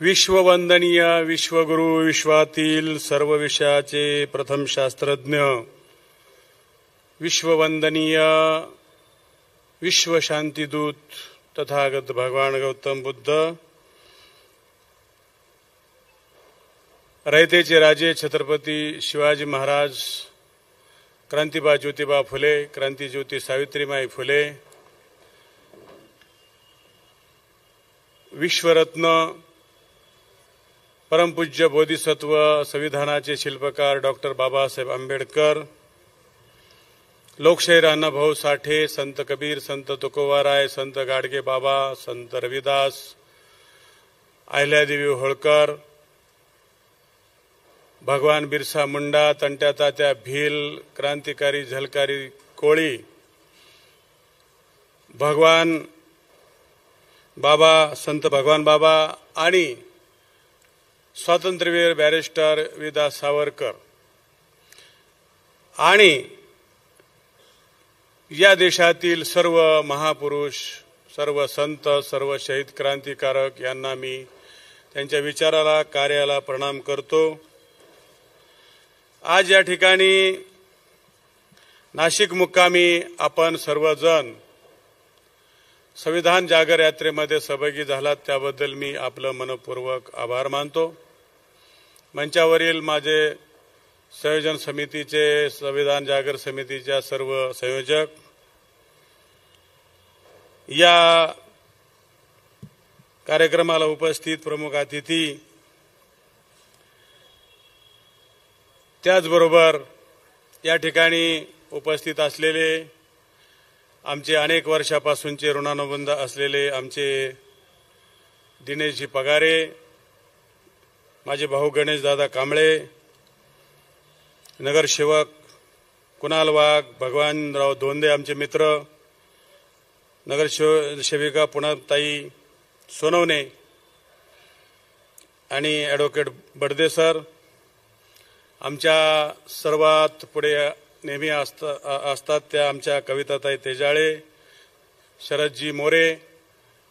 विश्ववंदनीय विश्वगुरु, विश्वातील सर्व विषयाचे प्रथम शास्त्रज्ञ, विश्ववंदनीय विश्वशांतीदूत तथागत भगवान गौतम बुद्ध, रयतेचे राजे छत्रपती शिवाजी महाराज, क्रांतिबा ज्योतिबा फुले, क्रांतिज्योती सावित्रीबाई फुले, विश्वरत्न परमपूज्य बोधिसत्व संविधानाचे शिल्पकार डॉक्टर बाबासाहेब आंबेडकर, लोकशाहीर अण्णाभाऊ साठे, संत कबीर, संत तुकोबाराय, संत गाडगे बाबा, संत रविदास, अहिल्यादेवी होळकर, भगवान बिरसा मुंडा, तंट्या तात्या भील, क्रांतिकारी झलकारी कोळी, भगवान बाबा, संत भगवान बाबा आणि स्वातंत्र्यवीर बॅरिस्टर विदा सावरकर आणि या देशातील सर्व महापुरुष, सर्व संत, सर्व शहीद क्रांतिकारक यांना मी त्यांच्या विचाराला, कार्याला प्रणाम करतो. आज या ठिकाणी नाशिक मुक्कामी आपण सर्वजण संविधान जागर यात्रेमध्ये सहभागी झालात, त्याबद्दल मी आपलं मनपूर्वक आभार मानतो. मंचावरील माझे संयोजन समितीचे, संविधान जागर समितीच्या सर्व संयोजक, या कार्यक्रमाला उपस्थित प्रमुख अतिथी, त्याचबरोबर या ठिकाणी उपस्थित असलेले आमचे अनेक वर्षापासूनचे ऋणानुबंध असलेले आमचे दिनेशजी पगारे, माझे भाऊ गणेशदादा कांबळे, नगरसेवक कुणाल वाघ, भगवानराव धोंदे आमचे मित्र, नगरसेविका पुनमताई सोनवणे आणि ॲडव्होकेट बडदे सर, आमच्या सर्वात पुढे नेहमी असतात त्या आमच्या कविताताई तेजाळे, शरदजी मोरे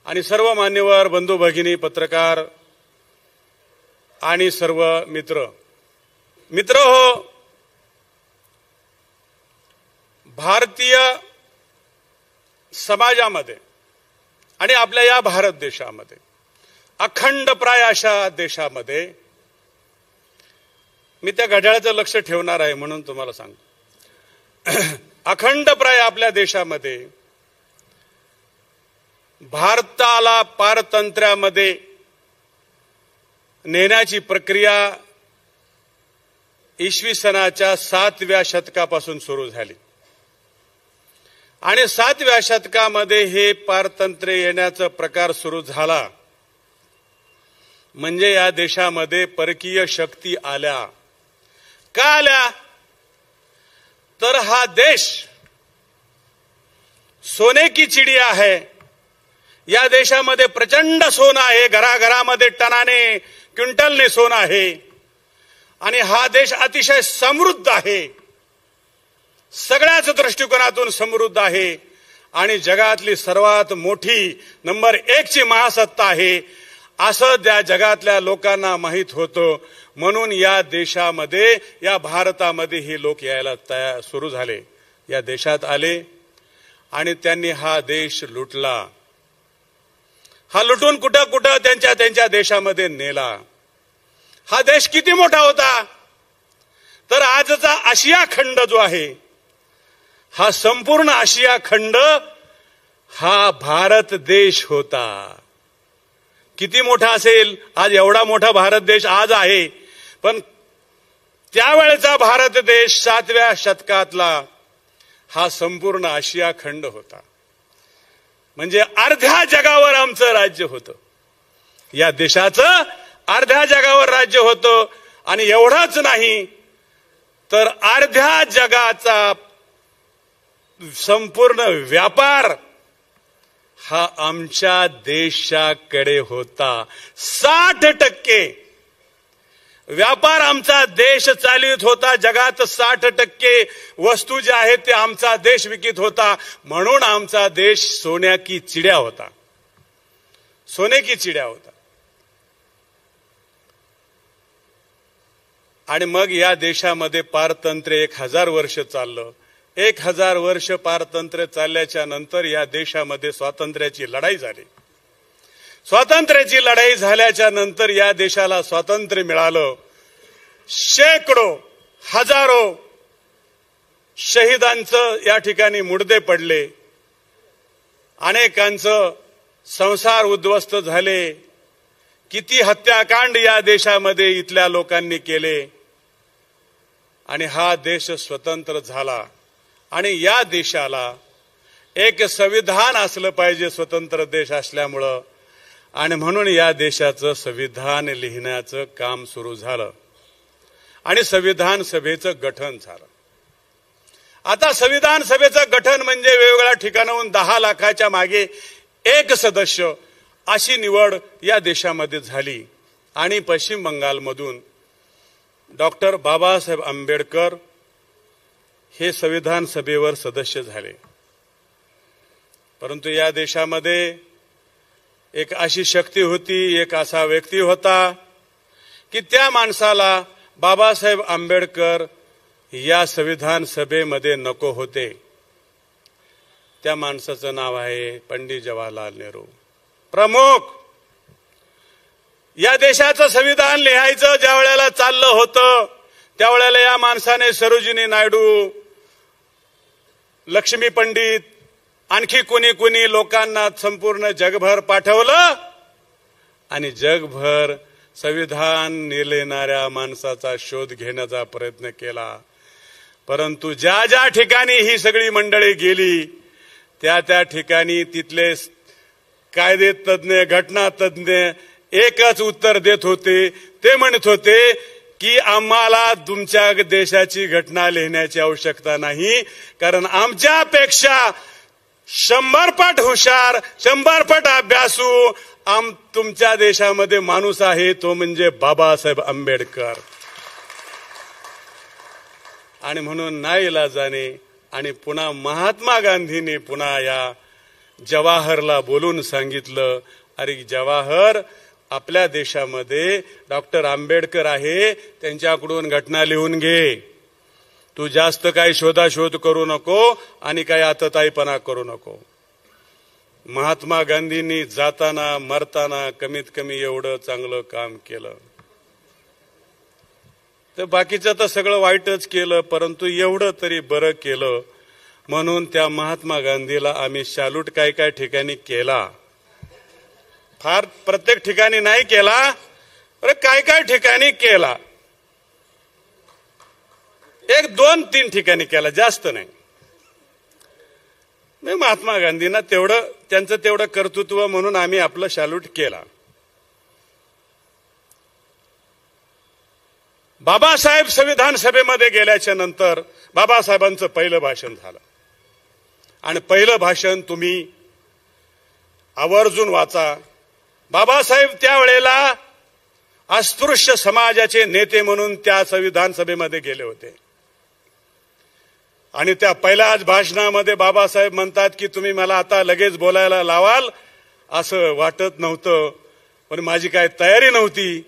आणि सर्व मान्यवर बंधू भगिनी, पत्रकार आणि सर्व मित्र हो, भारतीय समाजामध्ये आणि आपल्या या भारत देशामध्ये, अखंडप्राय अशा देशामध्ये, मी त्या घड्याळाचं लक्ष ठेवणार आहे म्हणून तुम्हाला सांगतो, अखंडप्राय आपल्या देशामध्ये भारताला पारतंत्र्यामध्ये नेण्याची प्रक्रिया इसवी सनाच्या 7व्या शतकापासून सुरू झाली आणि 7व्या शतकामध्ये हे पारतंत्र्य येण्याचा प्रकार सुरू झाला म्हणजे या देशामध्ये परकीय शक्ती आल्या. का आल्या? तर हा देश सोने की चिडिया है. या देशामध्ये प्रचंड सोनं आहे, घराघरामध्ये टनाने, क्विंटलने सोनं आहे आणि हा देश अतिशय समृद्ध आहे, सगळ्याच दृष्टिकोनातून समृद्ध आहे आणि जगातली सर्वात मोठी नंबर 1 ची महासत्ता आहे असं त्या जगातल्या लोकांना माहीत होतं. म्हणून या देशामध्ये, या भारतामध्ये हे लोक यायला सुरू झाले, या देशात आले आणि त्यांनी हा देश लुटला. हा लुटून कुठं कुठं त्यांच्या देशामध्ये नेला. हा देश किती मोठा होता? तर आजचा आशिया खंड जो आहे, हा संपूर्ण आशिया खंड हा भारत देश होता. किती मोठा असेल? आज एवढा मोठा भारत देश आज आहे, पण त्यावेळेचा भारत देश 7व्या शतकातला हा संपूर्ण आशिया खंड होता. म्हणजे अर्ध्या जगावर आमचं राज्य होतं, या देशाचं अर्ध्या जगावर राज्य होतं. आणि एवढंच नाही तर अर्ध्या जगाचा संपूर्ण व्यापार हा आमच्या देशाकडे होता. 60% व्यापार आमचा देश चालवित होता. जगात 60% वस्तू ज्या आहेत ते आमचा देश विकत होता. म्हणून आमचा देश सोने की चिडिया होता. आणि मग या देशामध्ये पारतंत्र्य 1000 वर्ष चाललं. 1000 वर्ष पारतंत्र्य चालल्याच्या नंतर या देशामध्ये स्वातंत्र्याची लढाई झाली. स्वातंत्र्याची लढाई झाल्याच्या नंतर या देशाला स्वातंत्र्य मिळालं. शेकडो हजारो शहीदांचं या ठिकाणी मुडदे पडले. अनेकांचं संसार उद्ध्वस्त झाले. किती हत्याकांड या देशामध्ये इथल्या लोकांनी केले आणि हा देश स्वतंत्र झाला. आणि या देशाला एक संविधान असलं पाहिजे स्वतंत्र देश असल्यामुळं, आणि म्हणून या देशाचं संविधान लिहिण्याचं काम सुरू झालं आणि संविधान सभेचं गठन झालं. आता संविधान सभेचं गठन म्हणजे वेगवेगळ्या ठिकाणाहून 10 लाखाच्या मागे एक सदस्य अशी निवड या देशामध्ये झाली. आणि पश्चिम बंगालमधून डॉक्टर बाबासाहेब आंबेडकर हे संविधान सभेवर सदस्य झाले. परंतु या देशामध्ये एक अशी शक्ती होती, एक असा व्यक्ती होता की त्या माणसाला बाबासाहेब आंबेडकर या संविधान सभेमध्ये नको होते. त्या माणसाचं नाव आहे पंडित जवाहरलाल नेहरू. प्रमुख या देशाचं संविधान लिहायचं ज्या वेळेला चाललं होतं त्यावेळेला या माणसाने सरोजिनी नायडू, लक्ष्मी पंडित, आणखी कुणी लोकांना संपूर्ण जगभर पाठवलं आणि जगभर संविधान लिहिणाऱ्या माणसाचा शोध घेण्याचा प्रयत्न केला. परंतु ज्या ज्या ठिकाणी ही सगळी मंडळी गेली त्या ठिकाणी तिथले कायदे तज्ञ, घटना तज्ञ एकच उत्तर देत होते. ते म्हणत होते की आम्हाला तुमच्या देशाची घटना लिहिण्याची आवश्यकता नाही, कारण आमच्यापेक्षा 100 पट हुशार, 100 पट अभ्यासू तुमच्या देशामध्ये माणूस आहे, तो म्हणजे बाबासाहेब आंबेडकर. आणि म्हणून नाईलाजाने आणि पुन्हा महात्मा गांधींनी पुन्हा या जवाहरला बोलून सांगितलं, अरे जवाहर, आपल्या देशामध्ये डॉक्टर आंबेडकर आहे, त्यांच्याकडून घटना लिहून घे. तू जास्त काही शोधाशोध करू नको आणि काही आतताईपणा करू नको. महात्मा गांधींनी जाताना मरताना कमीत कमी एवढं चांगलं काम केलं. तर बाकीचं तर सगळं वाईटच केलं, परंतु एवढं तरी बरं केलं. म्हणून त्या महात्मा गांधीला आम्ही सॅल्यूट काय ठिकाणी केला. फार प्रत्येक ठिकाणी नाही केला, पण काय ठिकाणी केला. 1, 2, 3 ठिकाणी केला, जास्त नाही. महात्मा गांधींना त्यांचं तेवढं कर्तृत्व म्हणून आम्ही आपलं सॅल्यूट केला. बाबासाहेब संविधान सभेमध्ये गेल्याच्या नंतर बाबासाहेबांचं पहिलं भाषण झालं. आणि पहिलं भाषण तुम्ही आवर्जून वाचा. बाबासाहेब त्यावेळेला अस्पृश्य समाजाचे नेते म्हणून त्या संविधान सभेमध्ये गेले होते. आणि त्या पहिल्याच भाषणामध्ये बाबासाहेब म्हणतात की तुम्ही मला आता लगेच बोलायला लावाल असं वाटत नव्हतं, पण माझी काय तयारी नव्हती,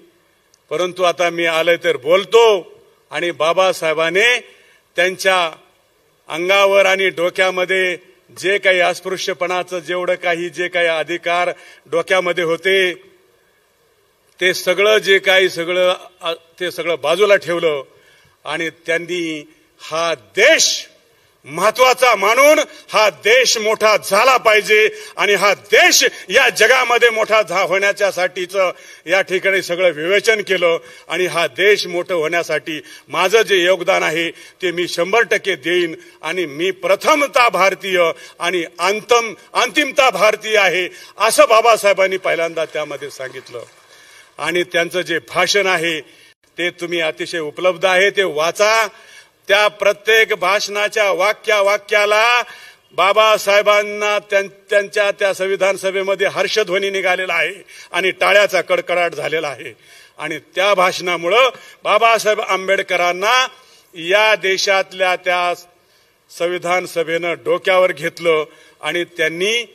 परंतु आता मी आलोय तर बोलतो. आणि बाबासाहेबांनी त्यांच्या अंगावर आणि डोक्यामध्ये जे काही अस्पृश्यपणाचं जे काही अधिकार डोक्यामध्ये होते ते सगळं बाजूला ठेवलं. आणि त्यांनी हा देश महत्वाचा मानून हा देश मोठा झाला पाहिजे आणि हा देश या जगामध्ये मोठा होण्याच्यासाठीचं या ठिकाणी सगळं विवेचन केलं. आणि हा देश मोठं होण्यासाठी माझं जे योगदान आहे ते मी 100% देईन. आणि मी प्रथमता भारतीय आणि अंतिमता भारतीय आहे असं बाबासाहेबांनी पहिल्यांदा त्यामध्ये सांगितलं. आणि त्यांचं जे भाषण आहे ते तुम्ही अतिशय उपलब्ध आहे, ते वाचा. त्या प्रत्येक भाषणाच्या वाक्याला बाबासाहेबांना त्यांच्या त्या संविधान सभेमध्ये हर्षध्वनी निघालेला आहे आणि टाळ्याचा कडकडाट झालेला आहे. आणि त्या भाषणामुळं बाबासाहेब आंबेडकरांना या देशातल्या त्या संविधान सभेनं डोक्यावर घेतलं आणि त्यांनी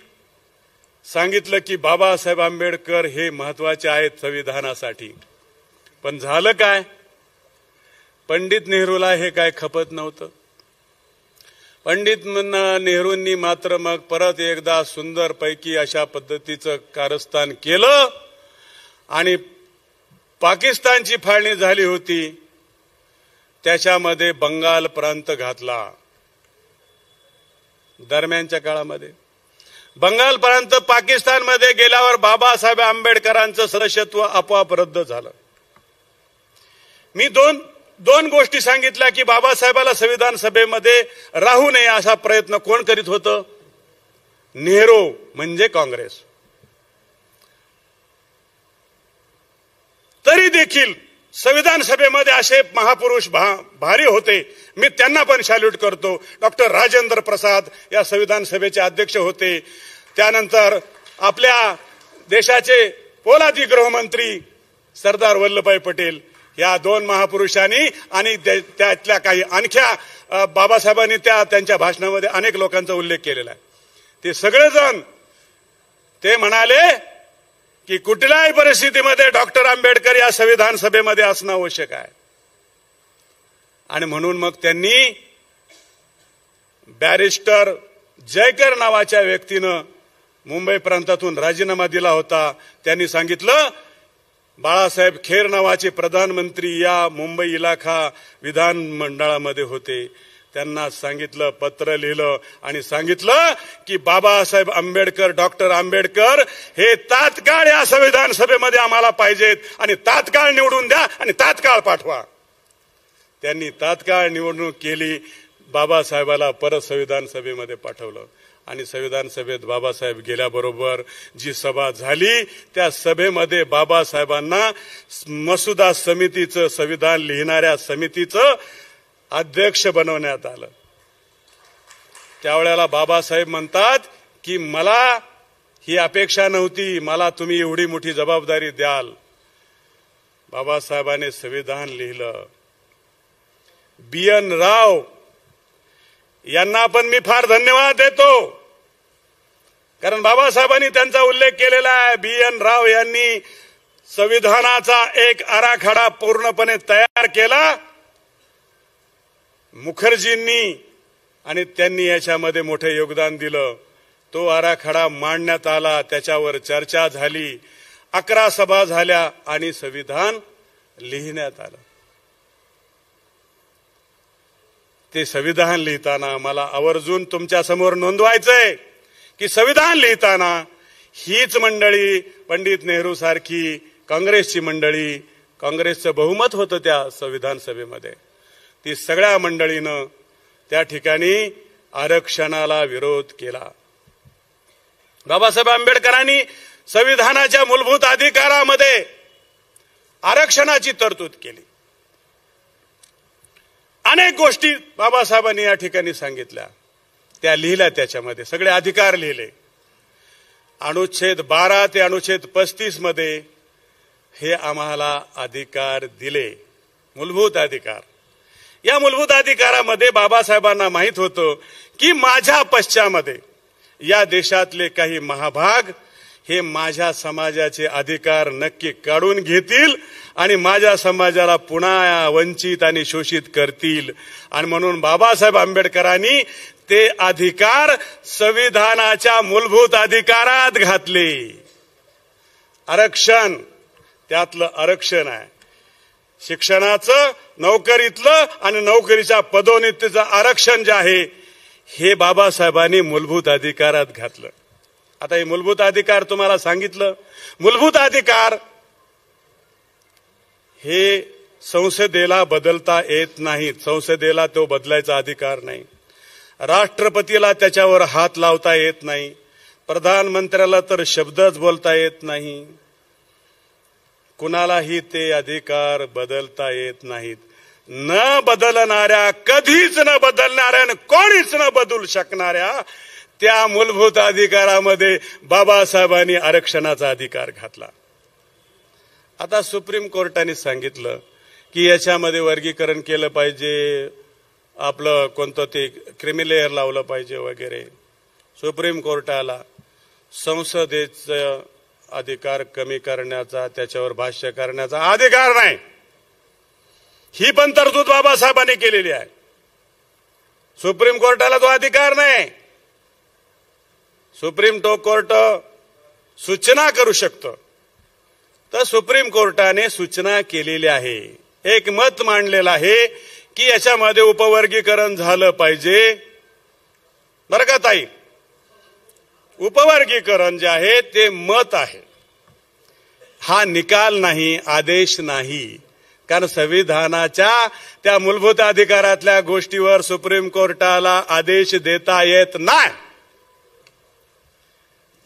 सांगितलं की बाबासाहेब आंबेडकर हे महत्वाचे आहेत संविधानासाठी. पण झालं काय? पंडित नेहरूला हे काय खपत नव्हतं. पंडित नेहरूंनी मात्र मग परत एकदा सुंदर पैकी अशा पद्धतीचं कारस्थान केलं आणि पाकिस्तानची फाळणी झाली होती त्याच्यामध्ये बंगाल प्रांत घातला. दरम्यानच्या काळामध्ये बंगाल प्रांत पाकिस्तानमध्ये गेल्यावर बाबासाहेब आंबेडकरांचं सदस्यत्व आपोआप रद्द झालं. मी दोन गोष्टी सांगितल्या की बाबासाहेबाला संविधान सभेमध्ये राहू नये असा प्रयत्न कोण करीत होतं? नेहरू म्हणजे काँग्रेस. तरी देखील संविधान सभेमध्ये असे महापुरुष भारी होते. मी त्यांना पण सॅल्यूट करतो. डॉक्टर राजेंद्र प्रसाद या संविधान सभेचे अध्यक्ष होते. त्यानंतर आपल्या देशाचे पोलादी गृहमंत्री सरदार वल्लभभाई पटेल या दोन महापुरुषांनी आणि त्यातल्या काही आणख्या बाबासाहेबांनी त्यांच्या भाषणामध्ये अनेक लोकांचा उल्लेख केलेला आहे. ते सगळेजण ते म्हणाले की कुठल्याही परिस्थितीमध्ये डॉक्टर आंबेडकर या संविधान सभेमध्ये असणं आवश्यक आहे. आणि म्हणून मग त्यांनी बॅरिस्टर जयकर नावाच्या व्यक्तीनं मुंबई प्रांतातून राजीनामा दिला होता. त्यांनी सांगितलं बाळासाहेब खेर नावाचे प्रधानमंत्री या मुंबई इलाखा विधानमंडळामध्ये होते. त्यांना सांगितलं, पत्र लिहिलं आणि सांगितलं की बाबासाहेब आंबेडकर, डॉक्टर आंबेडकर हे तात्काळ या संविधान सभेमध्ये आम्हाला पाहिजेत आणि तात्काळ निवडून द्या आणि तात्काळ पाठवा. त्यांनी तात्काळ निवडणूक केली. बाबासाहेबाला परत संविधान सभेमध्ये पाठवलं आणि संविधान सभेत बाबासाहेब गेल्याबरोबर जी सभा झाली त्या सभेमध्ये बाबासाहेबांना मसुदा समितीचं, संविधान लिहिणाऱ्या समितीचं अध्यक्ष बनवण्यात आलं. त्यावेळेला बाबासाहेब म्हणतात की मला ही अपेक्षा नव्हती, मला तुम्ही एवढी मोठी जबाबदारी द्याल. बाबासाहेबांनी संविधान लिहिलं. बी.एन. राव यांना पण मी फार धन्यवाद देतो, कारण बाबासाहेबांनी त्यांचा उल्लेख केलेला आहे. बी.एन. राव यांनी संविधानाचा एक आराखडा पूर्णपणे तयार केला मुखर्जींनी आणि त्यांनी याच्यामध्ये मोठे योगदान दिलं. तो आराखडा मांडण्यात आला, त्याच्यावर चर्चा झाली, 11 सभा झाल्या आणि संविधान लिहिण्यात आलं. ते संविधान लिहिताना मला आवर्जून तुमच्या समोर नोंदवायचंय की संविधान लिहिताना हीच मंडळी, पंडित नेहरू सारखी काँग्रेसची मंडळी, काँग्रेसचं बहुमत होतं त्या संविधान सभेमध्ये, ती सगळ्या मंडळीनं त्या ठिकाणी आरक्षणाला विरोध केला. बाबासाहेब आंबेडकरांनी संविधानाच्या मूलभूत अधिकारामध्ये आरक्षणाची तरतूद केली. अनेक गोष्टी बाबासाहेबांनी या ठिकाणी सांगितल्या, त्या लिहिल्या, त्याच्यामध्ये सगळे अधिकार लिहिले. अनुच्छेद 12 ते अनुच्छेद 35 मध्ये हे आम्हाला अधिकार दिले, मूलभूत अधिकार. या मूलभूत अधिकारामध्ये बाबासाहेबांना माहित होतं की माझ्या पश्चामध्ये या देशातले काही महाभाग हे माझ्या समाजाचे अधिकार नक्की काढून घेतील आणि माझ्या समाजाला पुन्हा वंचित आणि शोषित करतील. आणि म्हणून बाबासाहेब आंबेडकरांनी ते अधिकार संविधानाच्या मूलभूत अधिकारात घातले. आरक्षण त्यातलं आरक्षण आहे. शिक्षणाचं, नोकरीतलं आणि नोकरीच्या पदोन्नतीचं आरक्षण जे आहे हे बाबासाहेबांनी मूलभूत अधिकारात घातलं. आता हे मूलभूत अधिकार तुम्हाला सांगितलं. मूलभूत अधिकार हे संसदेला बदलता येत नाहीत. संसदेला तो बदलायचा अधिकार नाही. राष्ट्रपतीला त्याच्यावर हात लावता येत नाही. प्रधानमंत्र्याला तर शब्दच बोलता येत नाही. कुणालाही ते अधिकार बदलता येत नाहीत. न बदलणाऱ्या, कधीच न बदलणाऱ्या, कोणीच न बदलू शकणाऱ्या त्या मूलभूत अधिकारामध्ये बाबासाहेबांनी आरक्षणाचा अधिकार घातला. आता सुप्रीम कोर्टाने सांगितलं की याच्यामध्ये वर्गीकरण केलं पाहिजे, आपलं कोणतं ते क्रिमिलेअर लावलं पाहिजे वगैरे. सुप्रीम कोर्टाला संसदेचं अधिकार कमी करण्याचा, त्याच्यावर भाष्य करण्याचा अधिकार नाही. ही पण तरतूद बाबासाहेबांनी केलेली आहे. सुप्रीम कोर्टाला तो अधिकार नाही. सुप्रीम कोर्ट सूचना करू शकतं. तर सुप्रीम कोर्टाने सूचना केलेली आहे. एक मत मांडलेलं आहे की याच्यामध्ये उपवर्गीकरण झालं पाहिजे. बरं का ताई, उपवर्गीकरण जे आहे ते मत आहे, हा निकाल नाही, आदेश नाही. कारण संविधानाच्या त्या मूलभूत अधिकारातल्या गोष्टीवर सुप्रीम कोर्टाला आदेश देता येत नाही.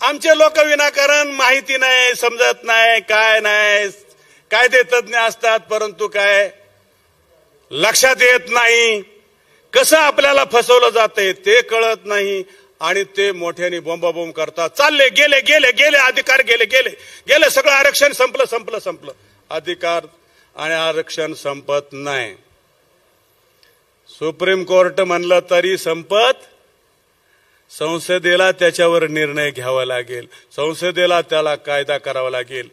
आमचे लोक विनाकारण माहिती नाही, समजत नाही, काय नाही, कायदे तज्ञ असतात परंतु काय लक्षात येत नाही, कसं आपल्याला फसवलं जाते ते कळत नाही आणि ते मोठ्याने बोंबाबोंब करतात. चालले गेले गेले गेले अधिकार गेले गेले गेले, सगळं आरक्षण संपलं संपलं संपलं. अधिकार आणि आरक्षण संपत नाही. सुप्रीम कोर्ट म्हणलं तरी संपत. संसदेला त्याच्यावर निर्णय घ्यावा लागेल, संसदेला त्याला कायदा करावा लागेल.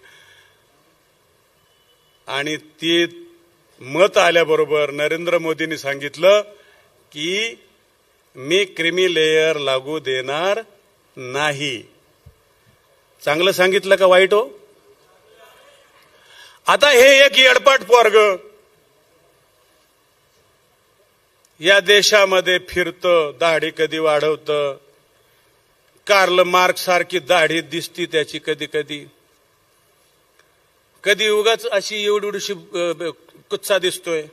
आणि ती मत आल्याबरोबर नरेंद्र मोदींनी सांगितलं की मी क्रीमी लेयर लागू देणार नाही. चांगलं सांगितलं का वाईट हो? आता हे एक येडपाट पोरग या देशामध्ये फिरतं, दाढी कधी वाढवतं, कार्ल मार्क्स सारखी दाढी दिसती त्याची कधी कधी, कधी उगाच अशी एवढीशी कुच्चा दिसतोय,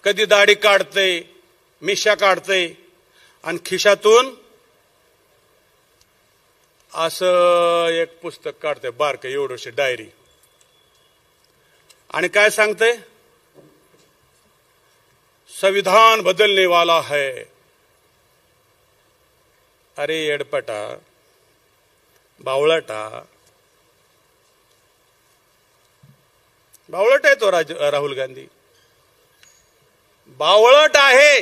कधी दाढी काढतय, मिशा काढतय आणि खिशातून असं एक पुस्तक काढतंय बारकं एवढीशी डायरी आणि काय सांगतंय, संविधान बदलने वाला है. अरे येडपटा, बावळटा, बावळट आहे तो राहुल गांधी, बावळट आहे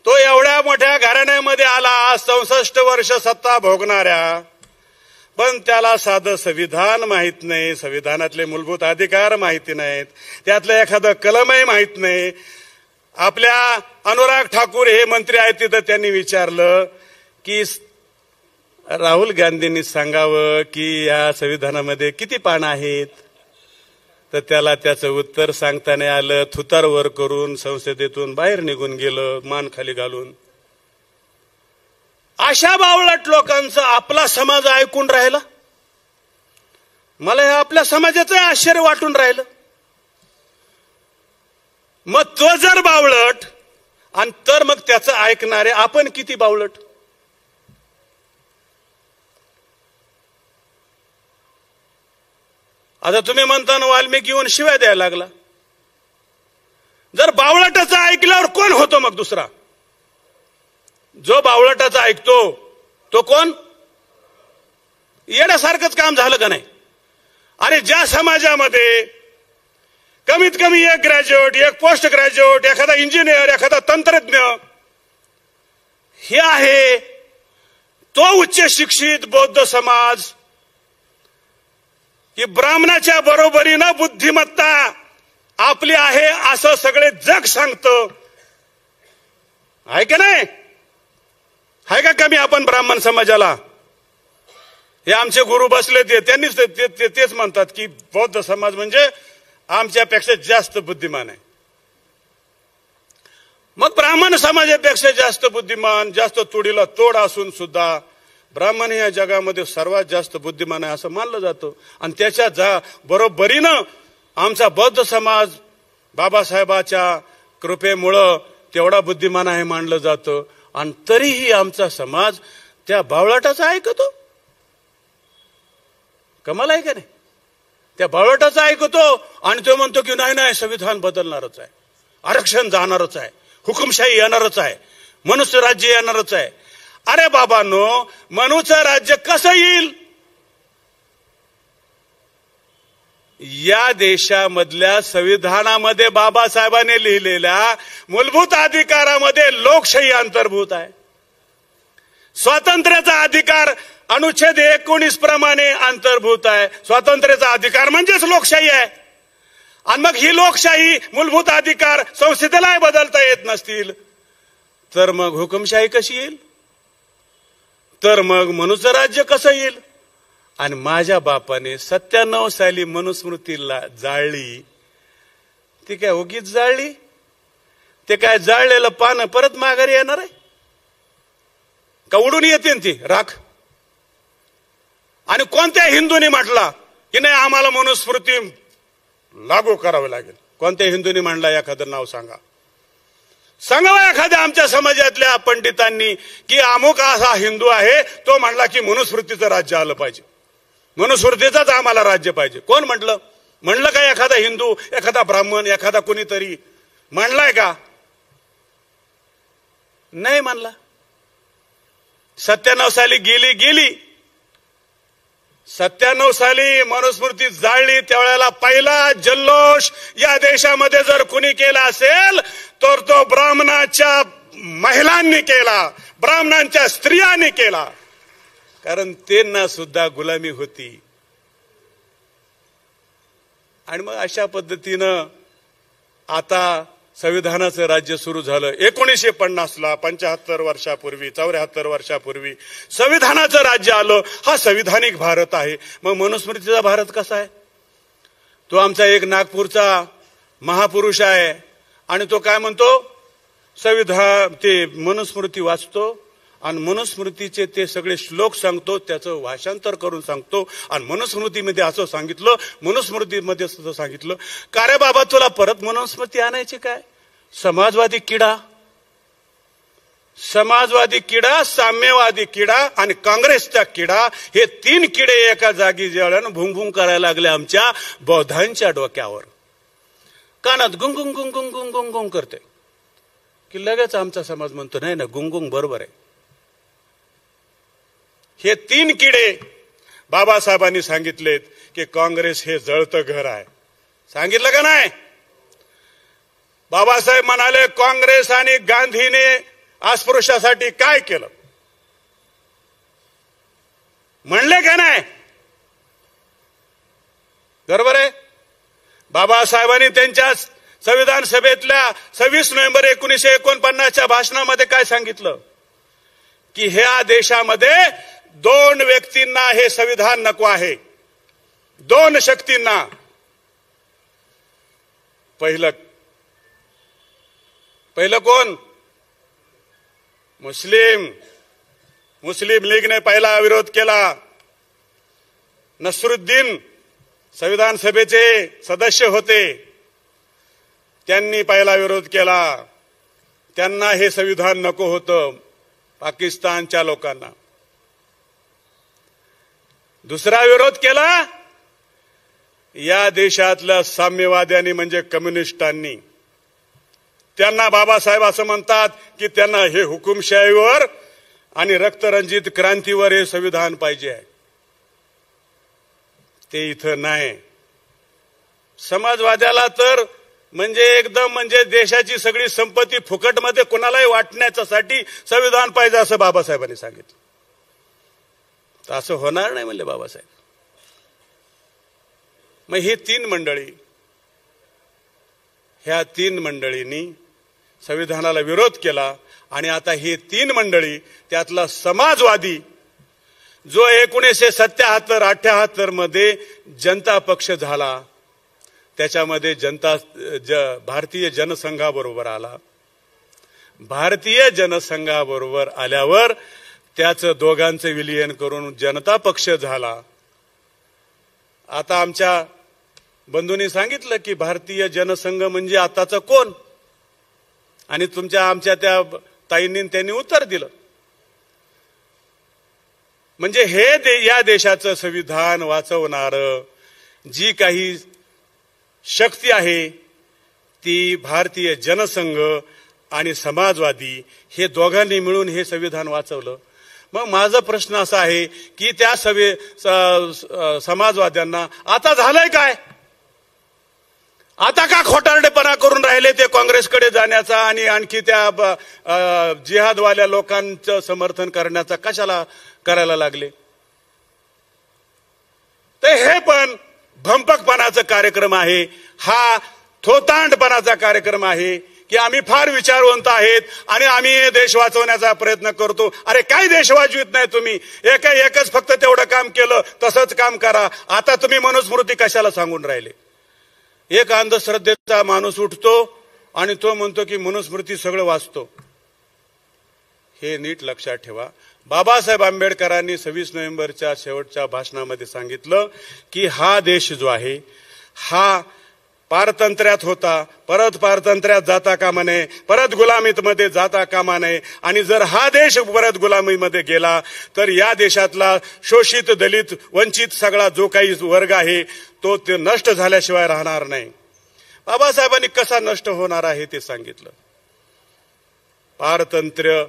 तो. एवढ्या मोठ्या घराण्यामध्ये आला, 64 वर्ष सत्ता भोगणाऱ्या, पण त्याला साधं संविधान माहित नाही, संविधानातले मूलभूत अधिकार माहिती नाहीत, त्यातलं एखादं कलमही माहित नाही. आपल्या अनुराग ठाकूर हे मंत्री आहेत तिथं त्यांनी विचारलं की राहुल गांधींनी सांगावं की या संविधानामध्ये किती पानं आहेत, तर त्याला त्याचं उत्तर सांगता नाही आलं. थुतार वर करून संसदेतून बाहेर निघून गेलं, मान खाली घालून. अशा बावळट लोकांचं आपला समाज ऐकून राहिला. मला हे आपल्या समाजाचं आश्चर्य वाटून राहिलं. मग तो जर बावळट आणि तर मग त्याचं ऐकणारे आपण किती बावळट. आता तुम्ही म्हणता ना वाल्मिकी येऊन शिवाय द्यायला लागला. जर बावळटाचं ऐकल्यावर कोण होतो मग दुसरा? जो बावळटाचा ऐकतो तो कोण? येण्यासारखंच काम झालं का नाही? अरे ज्या समाजामध्ये कमीत कमी एक ग्रॅज्युएट, एक पोस्ट ग्रॅज्युएट, एखादा इंजिनियर, एखादा तंत्रज्ञ हे आहे, तो उच्च शिक्षित बौद्ध समाज, की ब्राह्मणाच्या बरोबरीनं बुद्धिमत्ता आपली आहे असं सगळे जग सांगतं. आहे का नाही? आहे का कमी आपण ब्राह्मण समाजाला? हे आमचे गुरु बसले ते त्यांनीच तेच म्हणतात की बौद्ध समाज म्हणजे आमच्यापेक्षा जास्त बुद्धिमान आहे. मग ब्राह्मण समाजापेक्षा जास्त बुद्धिमान, जास्त तोडीला तोड असून सुद्धा ब्राह्मण या जगामध्ये सर्वात जास्त बुद्धिमान आहे असं मानलं जातं. आणि त्याच्या बरोबरीनं आमचा बौद्ध समाज बाबासाहेबाच्या कृपेमुळं तेवढा बुद्धिमान आहे मानलं जातं. आणि तरीही आमचा समाज त्या बावळटाचा ऐकतो. कमाल आहे का नाही? त्या बावळटाचा ऐकतो आणि तो म्हणतो की नाही नाही संविधान बदलणारच आहे, आरक्षण जाणारच आहे, हुकुमशाही येणारच आहे, मनुष्य राज्य येणारच आहे. अरे बाबांनो, मनुष्य राज्य कसं येईल? या देशामधल्या संविधानामध्ये बाबासाहेबांनी लिहिलेल्या मूलभूत अधिकारामध्ये लोकशाही अंतर्भूत आहे. स्वातंत्र्याचा अधिकार अनुच्छेद 19 प्रमाणे अंतर्भूत आहे. स्वातंत्र्याचा अधिकार म्हणजेच लोकशाही आहे. आणि मग ही लोकशाही मूलभूत अधिकार संसदेला बदलता येत नसतील तर मग हुकुमशाही कशी येईल, तर मग मनुचं राज्य कसं येईल? आणि माझ्या बापाने 97 साली मनुस्मृतीला जाळली, ती काय उगीच जाळली? ते काय जाळलेलं पान परत माघारी येणार आहे का? उडून येते ती राख. आणि कोणत्या हिंदूंनी म्हटला की नाही आम्हाला मनुस्मृती लागू करावी लागेल? कोणत्या हिंदूंनी म्हणला? एखादं नाव सांगा, सांगावा एखाद्या आमच्या समाजातल्या पंडितांनी की अमुक असा हिंदू आहे तो म्हणला की मनुस्मृतीचं राज्य आलं पाहिजे, मनुस्मृतीचंच आम्हाला राज्य पाहिजे. कोण म्हटलं? म्हणलं का एखादा हिंदू, एखादा ब्राह्मण, एखादा कोणीतरी म्हणलाय का? नाही म्हणला. 97 साली गेली 97 साली मनुस्मृती जाळली, त्यावेळेला पहिला जल्लोष या देशामध्ये जर कुणी केला असेल तर तो ब्राह्मणाच्या महिलांनी केला, ब्राह्मणांच्या स्त्रियांनी केला, कारण त्यांना सुद्धा गुलामी होती. आणि मग अशा पद्धतीनं आता संविधानाचं राज्य सुरू झालं. 1950ला 75 वर्षापूर्वी 74 वर्षापूर्वी संविधानाचं राज्य आलं. हा संविधानिक भारत आहे. मग मनुस्मृतीचा भारत कसा आहे? तो आमचा एक नागपूरचा महापुरुष आहे आणि तो काय म्हणतो, संविधान ते मनुस्मृती वाचतो आणि मनुस्मृतीचे ते सगळे श्लोक सांगतो, त्याचं भाषांतर करून सांगतो. आणि मनुस्मृतीमध्ये असं सांगितलं, मनुस्मृतीमध्ये असं सांगितलं. का रे बाबा तुला परत मनुस्मृती आणायची काय? समाजवादी किडा, समाजवादी किडा, साम्यवादी किडा आणि काँग्रेसचा किडा, हे 3 किडे एका जागी जेवल्यानं भुंग भुंग करायला लागले आमच्या बौद्धांच्या डोक्यावर. कानात गुंगुंग गुंगुंग गुंगुंग गुंग करते की लगेच आमचा समाज म्हणतो नाही ना गुंगुंग बरोबर आहे. हे 3 किडे बाबासाहेबांनी सांगितलेत की काँग्रेस हे जळतं घर आहे. सांगितलं का नाही? बाबासाहेब म्हणाले काँग्रेस आणि गांधीने अस्पृश्यासाठी काय केलं, म्हणले का नाही? बरोबर आहे. बाबासाहेबांनी त्यांच्या संविधान सभेतल्या 26 नोव्हेंबर 1949च्या भाषणामध्ये काय सांगितलं की ह्या देशामध्ये 2 व्यक्तींना हे संविधान नको आहे, 2 शक्तींना. पहिलं कोण? मुस्लिम लीगने पहिला विरोध केला. नसरुद्दीन संविधान सभेचे सदस्य होते, त्यांनी पहिला विरोध केला. त्यांना हे संविधान नको होतं, पाकिस्तानच्या लोकांना. दुसरा विरोध केला या देशातल्या साम्यवाद्यांनी म्हणजे कम्युनिस्टांनी. त्यांना बाबासाहेब असं म्हणतात की त्यांना हे हुकुमशाहीवर आणि रक्तरंजित क्रांतीवर हे संविधान पाहिजे आहे. ते इथं नाही. समाजवाद्याला तर म्हणजे एकदम म्हणजे देशाची सगळी संपत्ती फुकटमध्ये कोणालाही वाटण्यासाठी संविधान पाहिजे असं बाबासाहेबांनी सांगितलं. तर असं होणार नाही म्हणले बाबासाहेब. मग ही 3 मंडळी, ह्या 3 मंडळींनी संविधानाला विरोध केला. आणि आता ही 3 मंडळी, त्यातला समाजवादी जो 1977-78 मध्ये जनता पक्ष झाला, त्याच्यामध्ये भारतीय जनसंघाबरोबर आला. भारतीय जनसंघाबरोबर आल्यावर त्याचं दोघांचं विलीन करून जनता पक्ष झाला. आता आमच्या बंधूंनी सांगितलं की भारतीय जनसंघ म्हणजे आताचं कोण, आणि आमच्या त्या ताईंनी त्यांनी उत्तर दिलं. म्हणजे हे या देशाचं संविधान वाचवणारं जी काही शक्ती आहे ती भारतीय जनसंघ आणि समाजवादी हे दोघांनी मिळून हे संविधान वाचवलं. मग माझा प्रश्न असा आहे की त्या समाजवाद्यांना आता झालंय काय? आता का खोटारडेपणा करून राहिले ते काँग्रेसकडे जाण्याचा आणि आणखी त्या जिहादवाल्या लोकांचं समर्थन करण्याचा कशाला करायला लागले? तर हे पण भंपकपणाचा कार्यक्रम आहे. हा थोतांडपणाचा कार्यक्रम आहे की आम्ही फार विचारवंत आहेत आणि आम्ही हे देश वाचवण्याचा प्रयत्न करतो. अरे काय देश वाचवित नाही तुम्ही, एकच फक्त तेवढं काम केलं, तसंच काम करा. आता तुम्ही मनुस्मृती कशाला सांगून राहिले? एक अंधश्रद्धेचा माणूस उठतो आणि तो म्हणतो की मनुस्मृती सगळं वाचतो. हे नीट लक्षात ठेवा. बाबासाहेब आंबेडकरांनी 26 नोव्हेंबरच्या शेवटच्या भाषणामध्ये सांगितलं की हा देश जो आहे हा पारतंत्र्यात होता, परत पारतंत्र्यात जाता कामा नये, परत गुलामीमध्ये जाता कामा नये. आणि जर हा देश परत गुलामीमध्ये गेला तर या देशातला शोषित, दलित, वंचित सगळा जो काही वर्ग आहे तो ते नष्ट झाल्याशिवाय राहणार नाही. बाबासाहेबांनी कसा नष्ट होणार आहे ते सांगितलं. पारतंत्र्य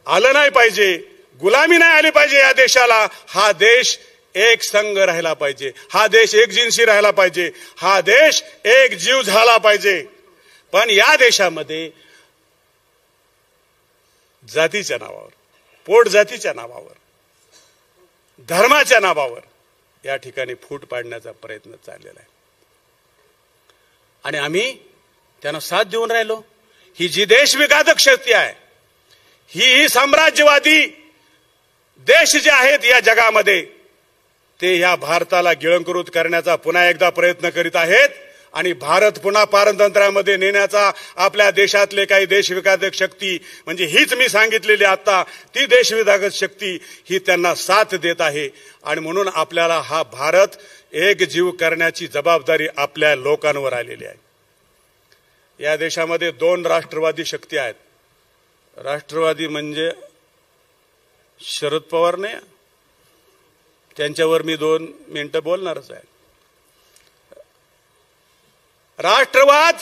आलं नाही पाहिजे, गुलामी नाही आली पाहिजे या देशाला. हा देश एक संघ राहिला पाहिजे, हा देश एकजिन्सी राहिला पाहिजे, हा देश एक जीव झाला पाहिजे. पण या देशामध्ये जातीच्या नावावर, पोट जातीच्या नावावर, धर्माच्या नावावर या ठिकाणी फूट पाडण्याचा प्रयत्न चाललेला आहे आणि आम्ही त्यांना साथ देऊन राहिलो. ही जी देशविघातक शक्ती आहे, ही साम्राज्यवादी देश जे आहेत या जगामध्ये ते या भारताला गिळंकृत करण्याचा पुन्हा एकदा प्रयत्न करीत आहेत आणि भारत पुन्हा पारतंत्र्यामध्ये नेण्याचा आपल्या देशातले काही देशविघातक शक्ती, म्हणजे हीच मी सांगितलेली आता ती देशविघातक शक्ती ही त्यांना साथ देत आहे. आणि म्हणून आपल्याला हा भारत एक जीव करण्याची जबाबदारी आपल्या लोकांवर आलेली आहे. या देशामध्ये 2 राष्ट्रवादी शक्ती आहेत. राष्ट्रवादी म्हणजे शरद पवार नाही, त्यांच्यावर मी 2 मिनिटं बोलणारच आहे. राष्ट्रवाद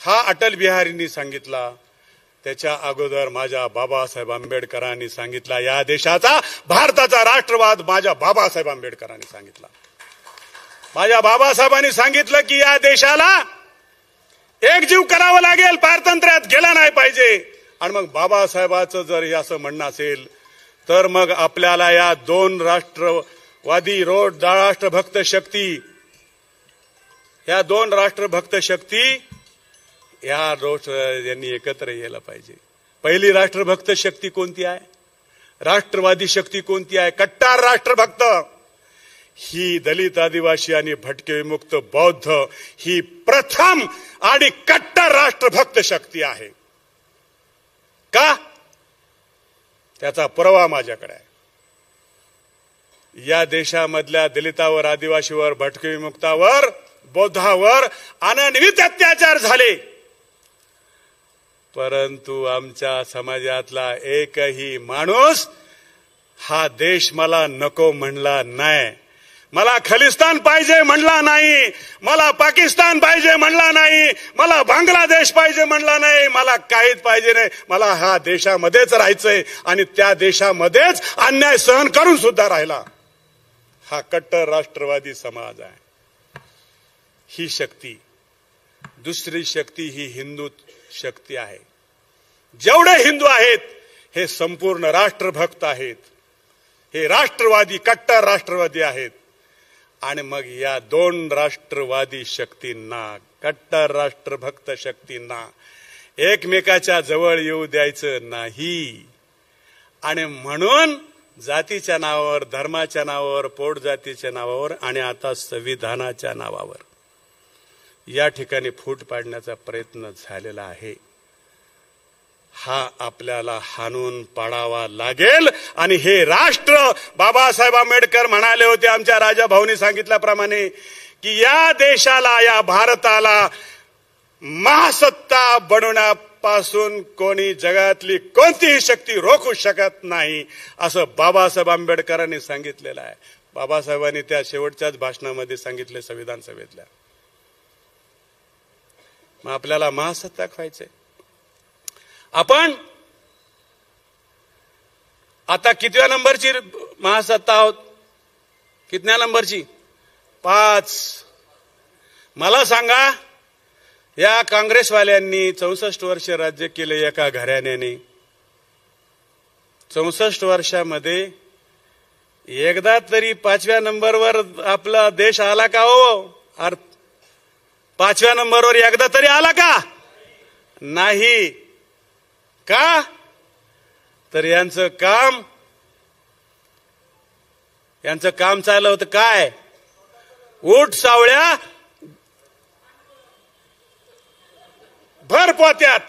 हा अटल बिहारींनी सांगितला, त्याच्या अगोदर माझ्या बाबासाहेब आंबेडकरांनी सांगितला. या देशाचा, भारताचा राष्ट्रवाद माझ्या बाबासाहेब आंबेडकरांनी सांगितला. माझ्या बाबासाहेबांनी सांगितलं की या देशाला एकजीव करावं लागेल, पारतंत्र्यात गेला नाही पाहिजे. आणि मग बाबासाहेबांचं जर हे असं म्हणणं असेल तर मग आपल्याला या 2 राष्ट्रवादी राष्ट्रभक्त शक्ती, या 2 राष्ट्रभक्त शक्ती यांनी एकत्र यायला पाहिजे. पहिली राष्ट्रभक्त शक्ती कोणती आहे? राष्ट्रवादी शक्ती कोणती आहे? कट्टर राष्ट्रभक्त. ही दलित, आदिवासी आणि भटके विमुक्त बौद्ध ही प्रथम आणि कट्टर राष्ट्रभक्त शक्ती आहे. का? त्याचा पुरावा माझ्याकडे आहे. या देशामधल्या दलितावर, आदिवासीवर, भटके विमुक्तावर, बौद्धावर अनन्वित अत्याचार झाले, परंतु आमच्या समाजातला एकही माणूस हा देश मला नको म्हणला नाही. मला खलिस्तान पाहिजे म्हणला नाही, मला पाकिस्तान पाहिजे म्हणला नाही, मला बांगलादेश पाहिजे म्हणला नाही, मला काहीच पाहिजे नाही. मला हा देशामध्येच राहायचंय आणि त्या देशामध्येच अन्याय सहन करून सुद्धा राहिला. हा कट्टर राष्ट्रवादी समाज आहे. ही शक्ती. दुसरी शक्ती ही हिंदू शक्ती आहे. जेवढे हिंदू आहेत हे संपूर्ण राष्ट्रभक्त आहेत, हे राष्ट्रवादी, कट्टर राष्ट्रवादी आहेत. आणि मग या 2 राष्ट्रवादी शक्तींना, कट्टर राष्ट्रभक्त शक्तींना एकमेकाच्या जवळ येऊ द्यायचं नाही. आणि म्हणून जातीच्या नावावर, धर्माच्या नावावर, पोट जातीच्या नावावर आणि आता संविधानाच्या नावावर या ठिकाणी फूट पाडण्याचा प्रयत्न झालेला आहे. हा आपल्याला हाणून पाडावा लागेल. आणि हे राष्ट्र, बाबासाहेब आंबेडकर म्हणाले होते, आमच्या राजा भाऊनी सांगितल्याप्रमाणे, की या देशाला, या भारताला महासत्ता बनवण्यापासून कोणी, जगातली कोणतीही शक्ती रोखू शकत नाही, असं बाबासाहेब आंबेडकरांनी सांगितलेलं आहे. बाबासाहेबांनी त्या शेवटच्याच भाषणामध्ये सांगितले संविधान सभेतल्या. मग आपल्याला महासत्ता व्हायचंय. आपण आता कितव्या नंबरची महासत्ता आहोत? कितव्या नंबरची? 5. मला सांगा, या काँग्रेसवाल्यांनी 64 वर्ष राज्य केले एका घराण्याने. 64 वर्षामध्ये एकदा तरी 5व्या नंबरवर आपला देश आला का हो? 5व्या नंबरवर एकदा तरी आला का? नाही. का? तर यांचं काम चाललं होतं काय? उठ सावळ्या भर पोत्यात,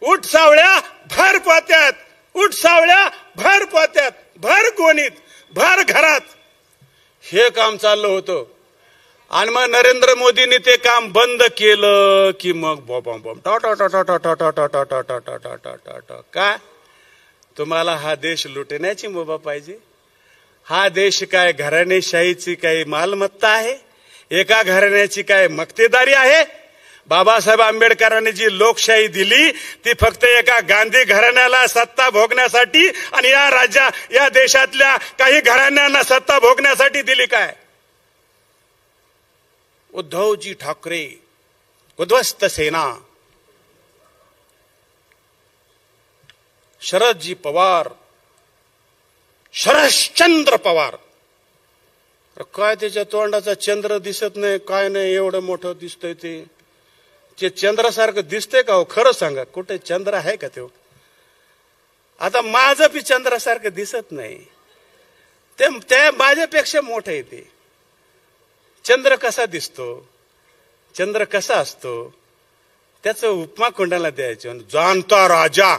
उठ सावळ्या भर पोत्यात, उठ सावळ्या भर पोत्यात, भर गोणीत, भर घरात, हे काम चाललं होतं. आणि मग नरेंद्र मोदींनी ते काम बंद केलं की मग काय? तुम्हाला हा देश लुटण्याची मुभा पाहिजे? हा देश काय घराणेशाहीची काही मालमत्ता आहे? एका घराण्याची काय मक्तेदारी आहे? बाबासाहेब आंबेडकरांनी जी लोकशाही दिली ती फक्त एका गांधी घराण्याला सत्ता भोगण्यासाठी आणि या देशातल्या काही घराण्यांना सत्ता भोगण्यासाठी दिली काय? उद्धवजी ठाकरे, उद्ध्वस्त सेना, शरदजी पवार, शरश्चंद्र पवार. काय त्याच्या तोंडाचा चंद्र दिसत नाही, काय नाही, एवढं मोठं दिसतंय ते चंद्रासारखं दिसतंय का हो? खरं सांगा, कुठे चंद्र आहे का तो? आता माझं बी चंद्रासारखं दिसत नाही, ते माझ्यापेक्षा मोठं आहे. ते चंद्र कसा दिसतो, चंद्र कसा असतो, त्याचं उपमा कोणाला द्यायचं? जाणता राजा.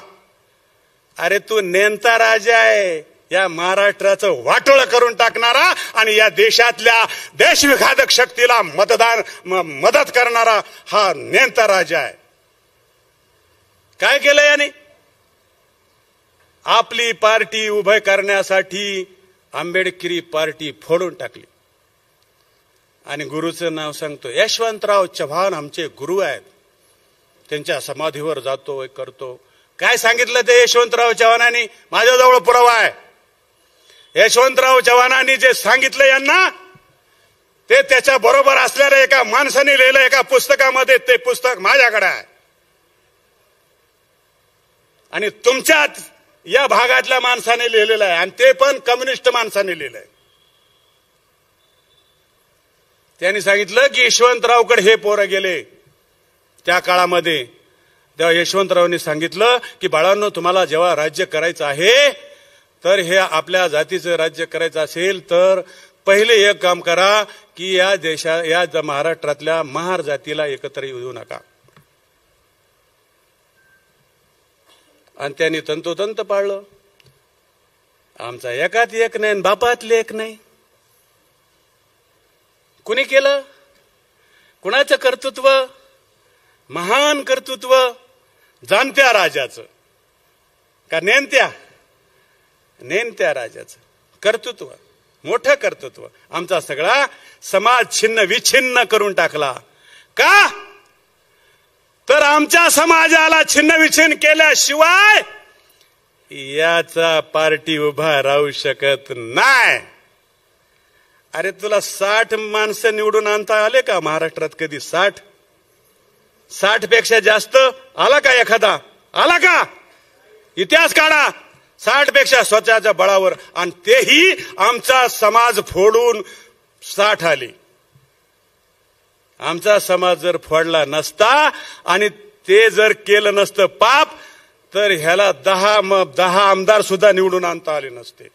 अरे तू नेमता राजा आहे, या महाराष्ट्राचं वाटोळं करून टाकणारा आणि या देशातल्या देशविघातक शक्तीला मदत करणारा हा नेमता राजा आहे. काय केलं याने? आपली पार्टी उभं करण्यासाठी आंबेडकरी पार्टी फोडून टाकली आणि गुरुचं नाव सांगतो. यशवंतराव चव्हाण आमचे गुरु आहेत, त्यांच्या समाधीवर जातो, करतो. काय सांगितलं ते यशवंतराव चव्हाणांनी? माझ्याजवळ पुरावा आहे. यशवंतराव चव्हाणांनी जे सांगितलं यांना, ते त्याच्या बरोबर असलेल्या एका माणसाने लिहिलं एका पुस्तकामध्ये. ते पुस्तक माझ्याकडे आहे आणि तुमच्यात या भागातल्या माणसाने लिहिलेलं आहे, आणि ते पण कम्युनिस्ट माणसाने लिहिलंय. त्यांनी सांगितलं की यशवंतरावकडे हे पोरं गेले त्या काळामध्ये. तेव्हा यशवंतरावांनी सांगितलं की बाळांनो, तुम्हाला जेव्हा राज्य करायचं आहे, तर हे आपल्या जातीचं राज्य करायचं असेल तर पहिले एक काम करा की या महाराष्ट्रातल्या महार जातीला एकत्र येऊ नका. आणि त्यांनी तंतोतंत पाळलं. आमचा एकात एक नाही, बापातले एक नाही. कुणी केलं? कुणाचं कर्तृत्व? महान कर्तृत्व जाणत्या राजाचं का नेमत्या राजाचं कर्तृत्व, मोठं कर्तृत्व. आमचा सगळा समाज छिन्न विछिन्न करून टाकला. का? तर आमच्या समाजाला छिन्न विछिन्न केल्याशिवाय याचा पार्टी उभा राहू शकत नाही. अरे तुला 60 माणसं निवडून आणता आले का महाराष्ट्रात कधी? 60 पेक्षा जास्त आला का एखादा? आला का? इतिहास काढा. 60 पेक्षा स्वतःच्या बळावर, आणि तेही आमचा समाज फोडून 60 आले. आमचा समाज जर फोडला नसता आणि ते जर केलं नसतं पाप, तर ह्याला 10 आमदार सुद्धा निवडून आणता आले नसते.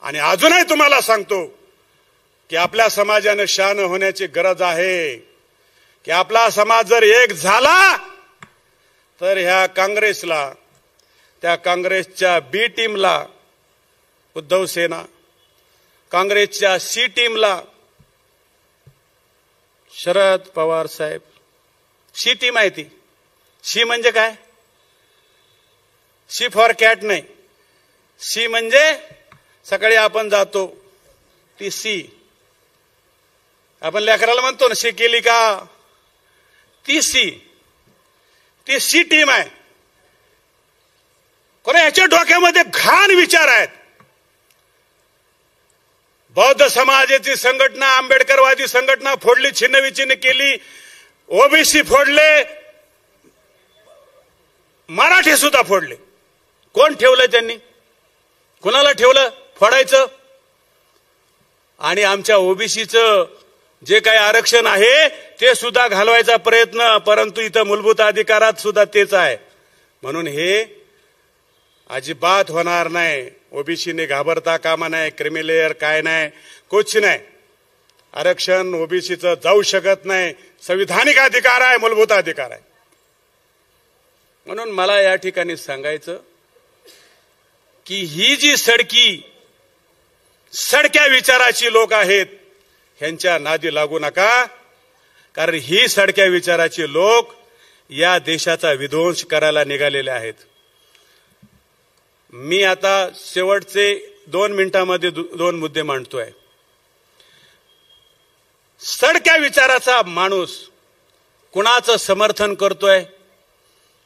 आणि अजूनही तुम्हाला सांगतो की आपल्या समाजाने शान होण्याची गरज आहे की आपला समाज जर एक झाला तर ह्या काँग्रेसला, त्या काँग्रेसच्या बी टीमला उद्धव सेना, काँग्रेसच्या सी टीमला शरद पवार साहेब. सी टीम आहे ती. सी म्हणजे काय? सी फॉर कॅट नाही. सी म्हणजे सकाळी आपण जातो ती सी, आपण लेकराला म्हणतो ना सी केली का, ती सी टीम आहे. कोणा याच्या डोक्यामध्ये घाण विचार आहेत. बौद्ध समाजाची संघटना, आंबेडकरवादी संघटना फोडली, छिन्नविछिन्न केली, ओबीसी फोडले, मराठी सुद्धा फोडले. कोण ठेवलं त्यांनी? कुणाला ठेवलं फोडायचं? आणि आमच्या ओबीसीचं जे काही आरक्षण आहे ते सुद्धा घालवायचा प्रयत्न, परंतु इथं मूलभूत अधिकारात सुद्धा तेच आहे. म्हणून हे अजिबात होणार नाही. ओबीसीने घाबरता कामा नाही, क्रिमिलेअर काय नाही, कुछ नाही. आरक्षण ओबीसीचं जाऊ शकत नाही. संविधानिक अधिकार आहे, मूलभूत अधिकार आहे. म्हणून मला या ठिकाणी सांगायचं की ही जी सडक्या विचाराची लोक आहेत, ह्यांच्या नादी लागू नका. कारण ही सडक्या विचाराची लोक या देशाचा विध्वंस करायला निघालेले आहेत. मी आता शेवटचे 2 मिनिटांमध्ये 2 मुद्दे मांडतोय. सडक्या विचाराचा माणूस कुणाचं समर्थन करतोय?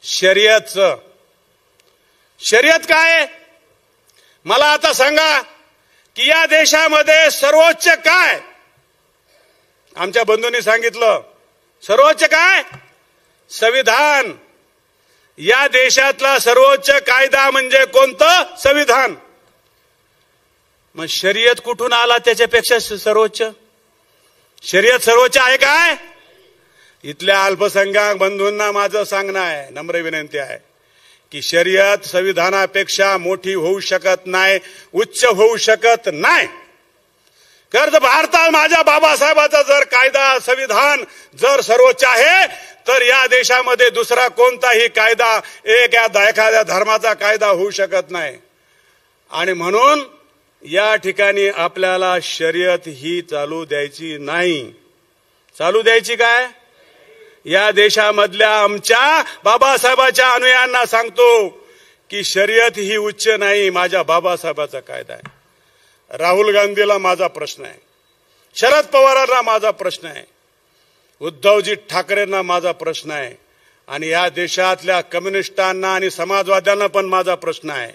शर्यतचं. शर्यत काय? मला आता सांगा की या देशामध्ये सर्वोच्च काय? आमच्या बंधूंनी सांगितलं सर्वोच्च काय? संविधान. या देशातला सर्वोच्च कायदा म्हणजे कोणतं? संविधान. मग शर्यत कुठून आला त्याच्यापेक्षा सर्वोच्च? शर्यत सर्वोच्च आहे काय? इथल्या अल्पसंख्याक बंधूंना माझं सांगणं आहे, नम्र विनंती आहे की शर्यत संविधानापेक्षा मोठी होऊ शकत नाही, उच्च होऊ शकत नाही. तर भारतात माझ्या बाबासाहेबाचा जर कायदा, संविधान जर सर्वोच्च आहे, तर या देशामध्ये दुसरा कोणताही कायदा, एखाद्या धर्माचा कायदा होऊ शकत नाही. आणि म्हणून या ठिकाणी आपल्याला शर्यत ही चालू द्यायची नाही. चालू द्यायची काय? या देशामधल्या आमच्या बाबासाहेबाच्या अनुयायांना सांगतो की शर्यत ही उच्च नाही, माझ्या बाबासाहेबाचा कायदा आहे. राहुल गांधीला माझा प्रश्न आहे, शरद पवारांना माझा प्रश्न आहे, उद्धवजी ठाकरेंना माझा प्रश्न आहे, आणि या देशातल्या कम्युनिस्टांना आणि समाजवाद्यांना पण माझा प्रश्न आहे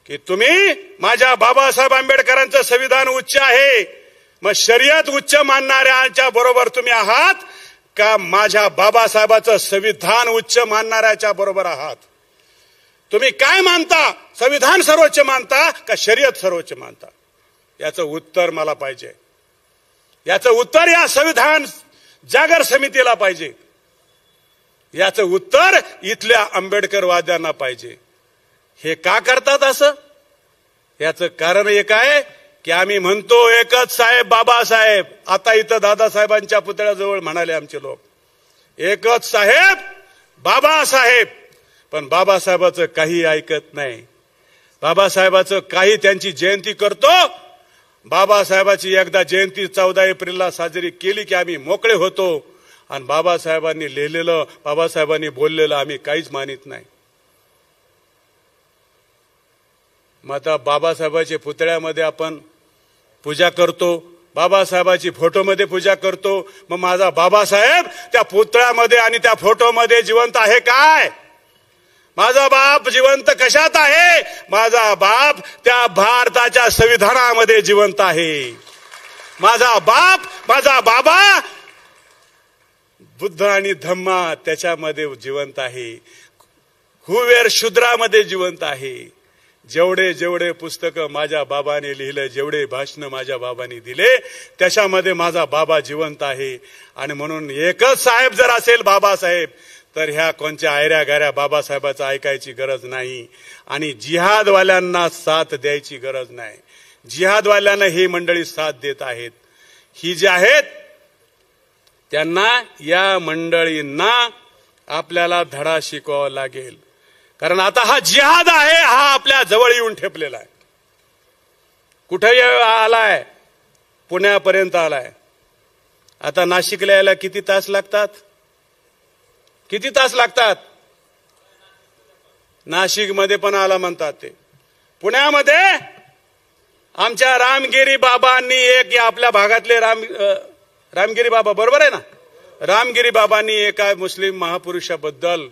की तुम्ही माझ्या बाबासाहेब आंबेडकरांचं संविधान उच्च आहे, मग शर्यत उच्च मानणाऱ्यांच्या बरोबर तुम्ही आहात का माझ्या बाबासाहेबाचं संविधान उच्च मानणाऱ्याच्या बरोबर आहात? तुम्ही काय मानता? संविधान सर्वोच्च मानता का शर्यत सर्वोच्च मानता? याचं उत्तर मला पाहिजे. याचं उत्तर या संविधान जागर समितीला पाहिजे. याचं उत्तर इथल्या आंबेडकरवाद्यांना पाहिजे. हे का करतात असं? याचं कारण एक आहे की आम्ही म्हणतो एकच साहेब बाबासाहेब. आता इथं दादासाहेबांच्या पुतळ्याजवळ म्हणाले आमचे लोक, एकच साहेब बाबासाहेब. पण बाबासाहेबाचं काही ऐकत नाही. बाबासाहेबाचं काही, त्यांची जयंती करतो, बाबासाहेबाची एकदा जयंती 14 एप्रिलला साजरी केली की आम्ही मोकळे होतो, आणि बाबासाहेबांनी लिहिलेलं, बाबासाहेबांनी बोललेलं आम्ही काहीच मानित नाही. मग आता बाबासाहेबाच्या पुतळ्यामध्ये आपण पूजा करतो, बाबासाहेबाची फोटोमध्ये पूजा करतो, मग माझा बाबासाहेब त्या पुतळ्यामध्ये आणि त्या फोटोमध्ये जिवंत आहे काय? माझा बाप जिवंत कशात आहे? माझा बाप त्या भारताच्या संविधानामध्ये जिवंत आहे. माझा बाप, माझा बाबा बुद्ध आणि धम्मा त्याच्यामध्ये जिवंत आहे. हुवेर शूद्रामध्ये जिवंत आहे. जेवढे जेवढे पुस्तकं माझ्या बाबाने लिहिले, जेवढे भाषण माझ्या बाबांनी दिले, त्याच्यामध्ये माझा बाबा जिवंत आहे. आणि म्हणून एकच साहेब जर असेल बाबासाहेब, तर ह्या कोणत्या आयऱ्या गाऱ्या बाबासाहेबाचं ऐकायची गरज नाही. आणि जिहादवाल्यांना साथ द्यायची गरज नाही. जिहादवाल्यांना ही मंडळी साथ देत आहेत. ही जी आहेत त्यांना, या मंडळींना आपल्याला धडा शिकवावा लागेल. कारण आता हा जिहाद आहे, हा आपल्या जवळ येऊन ठेपलेला आहे. कुठे आलाय? पुण्यापर्यंत आलाय. आता नाशिकला यायला किती तास लागतात? किती तास लागतात? नाशिकमध्ये पण आला म्हणतात ते. पुण्यामध्ये आमच्या रामगिरी बाबांनी एक, आपल्या भागातले रामगिरी बाबा, बरोबर आहे ना, रामगिरी बाबांनी एका मुस्लिम महापुरुषाबद्दल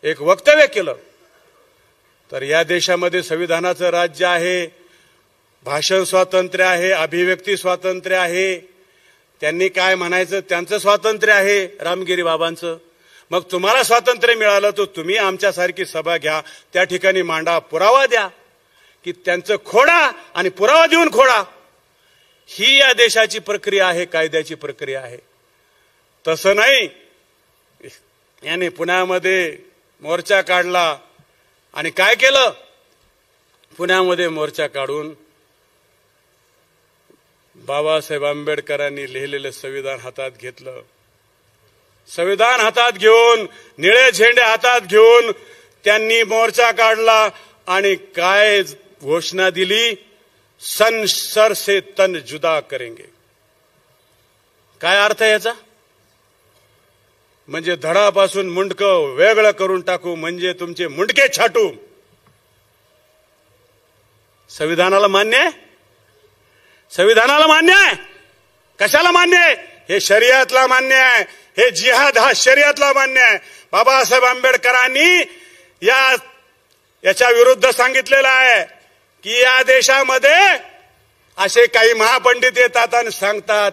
एक वक्तव्य केलं. तर या देशामध्ये संविधानाचं राज्य आहे, भाषण स्वातंत्र्य आहे, अभिव्यक्ती स्वातंत्र्य आहे, त्यांनी काय म्हणायचं त्यांचं स्वातंत्र्य आहे रामगिरी बाबांचं. मग तुम्हाला स्वातंत्र्य मिळालं तर तुम्ही आमच्यासारखी सभा घ्या, त्या ठिकाणी मांडा, पुरावा द्या की त्यांचं खोडा, आणि पुरावा देऊन खोडा. ही या देशाची प्रक्रिया आहे, कायद्याची प्रक्रिया आहे. तसं नाही. याने पुण्यामध्ये मोर्चा काढला आणि काय केलं? पुण्यामध्ये मोर्चा काढून बाबासाहेब आंबेडकरांनी लिहिलेलं संविधान हातात घेतलं. संविधान हातात घेऊन, निळे झेंडे हातात घेऊन त्यांनी मोर्चा काढला आणि काय घोषणा दिली? सन सर से तन जुदा करेंगे. काय अर्थ याचा? म्हणजे धडापासून मुंडकं वेगळं करून टाकू, म्हणजे तुमचे मुंडके छाटू. संविधानाला मान्य आहे? संविधानाला मान्य आहे? कशाला मान्य आहे? हे शरीयतला मान्य आहे. हे जिहाद हा शरीयतला मान्य आहे. बाबासाहेब आंबेडकरांनी याच्या विरुद्ध सांगितलेलं आहे की या देशामध्ये असे काही महापंडित येतात आणि सांगतात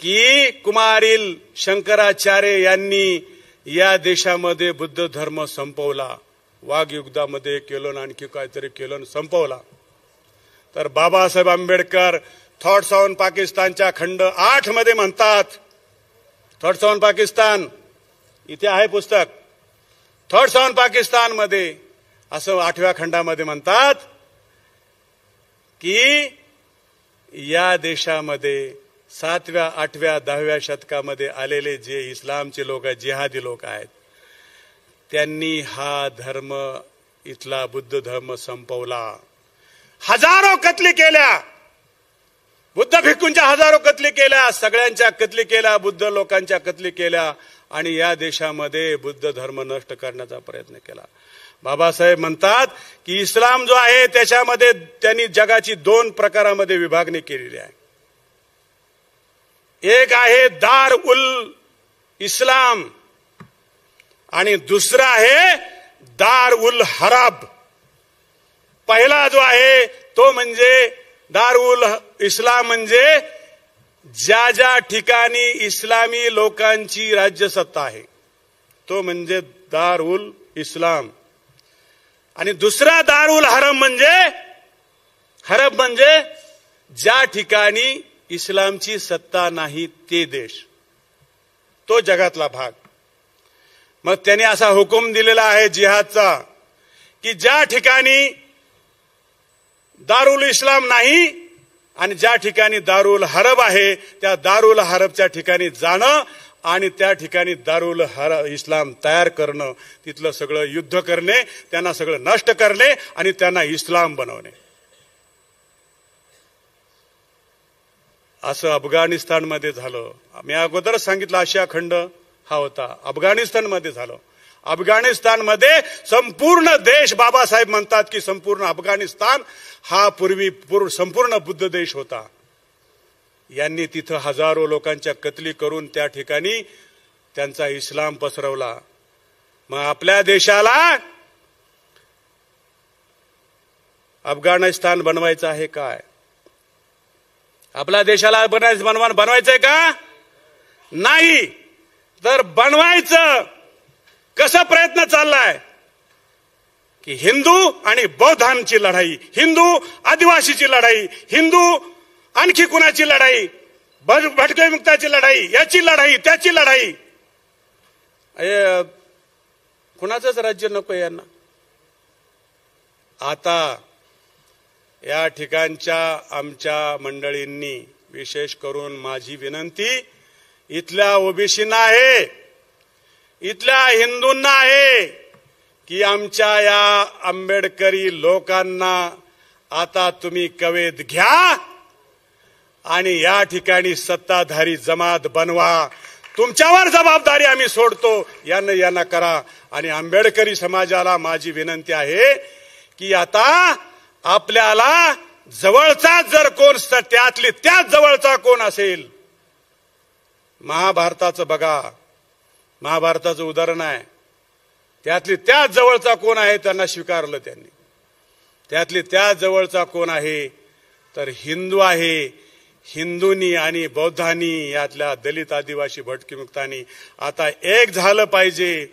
की कुमारील शंकराचार्य यांनी या देशामध्ये बुद्ध धर्म संपवला, वाघयुद्धामध्ये केलं, आणखी काहीतरी केलं, संपवला. तर बाबासाहेब आंबेडकर थॉट्स ऑन पाकिस्तानच्या खंड 8 मध्ये म्हणतात, थॉट्स ऑन पाकिस्तान इथे आहे पुस्तक, थॉट्स ऑन पाकिस्तान मध्ये असं 8व्या खंडामध्ये म्हणतात की या देशामध्ये 7व्या, 8व्या, 10व्या शतकामध्ये आलेले जे इस्लामचे लोक आहेत, जिहादी लोक आहेत, त्यांनी हा धर्म, इथला बुद्ध धर्म संपवला. हजारो कत्ली केल्या, बुद्ध भिक्खूंच्या हजारो कत्ली केल्या, सगळ्यांच्या कत्ली केल्या, बुद्ध लोकांच्या कत्ली केल्या आणि या देशामध्ये बुद्ध धर्म नष्ट करण्याचा प्रयत्न केला. बाबासाहेब म्हणतात की इस्लाम जो आहे त्याच्यामध्ये त्यांनी जगाची 2 प्रकारामध्ये विभागणी केलेली आहे. एक आहे दार उल इस्लाम आणि दुसरा आहे दार उल हरब. पहिला जो आहे तो म्हणजे दार उल इस्लाम, म्हणजे ज्या ज्या ठिकाणी इस्लामी लोकांची राज्यसत्ता आहे तो म्हणजे दार उल इस्लाम. आणि दुसरा दार उल हरब म्हणजे ज्या ठिकाणी इस्लामची सत्ता नाही ते देश, तो जगातला भाग. मग त्याने असा हुकूम दिलेला आहे जिहादचा की ज्या ठिकाणी दारुल इस्लाम नाही आणि ज्या ठिकाणी दारुल हरब आहे त्या दारुल हरबच्या ठिकाणी जाणं आणि त्या ठिकाणी दारुल इस्लाम तयार करणं, तिथलं सगळं युद्ध करणे, त्यांना सगळं नष्ट करणे आणि त्यांना इस्लाम बनवणे. असं अफगाणिस्तानमध्ये झालं. मी अगोदरच सांगितलं आशिया खंड हा होता, अफगाणिस्तानमध्ये झालं. अफगाणिस्तानमध्ये संपूर्ण देश, बाबासाहेब म्हणतात की संपूर्ण अफगाणिस्तान हा पूर्वी संपूर्ण बुद्ध देश होता. यांनी तिथं हजारो लोकांच्या कत्ली करून त्या ठिकाणी त्यांचा इस्लाम पसरवला. मग आपल्या देशाला अफगाणिस्तान बनवायचं आहे काय? आपल्या देशाला बनवायचंय का? नाही. तर बनवायचं कसं प्रयत्न चाललाय की हिंदू आणि बौद्धांची लढाई, हिंदू आदिवासीची लढाई, हिंदू आणखी कुणाची लढाई, भटके मुक्ताची लढाई, याची लढाई, त्याची लढाई. कुणाचंच राज्य नको यांना. आता या ठिकाणच्या आमच्या मंडळींनी, विशेष करून माझी विनंती इथल्या ओबीसींना आहे, इथल्या हिंदूंना आहे की आमच्या या आंबेडकरी लोकांना आता तुम्ही कवेत घ्या आणि या ठिकाणी सत्ताधारी जमात बनवा. तुमच्यावर जबाबदारी आम्ही सोडतो, यांना करा. आणि आंबेडकरी समाजाला माझी विनंती आहे की आता आपल्याला जवळचा जर कोण, त्यातली त्याच जवळचा कोण असेल, महाभारताचं बघा, महाभारताचं उदाहरण आहे, त्यातली त्याच जवळचा कोण आहे त्यांना स्वीकारलं त्यांनी. त्यातली त्याच जवळचा कोण आहे तर हिंदू आहे. हिंदूंनी आणि बौद्धांनी, यातल्या दलित आदिवासी भटकी मुक्तांनी आता एक झालं पाहिजे.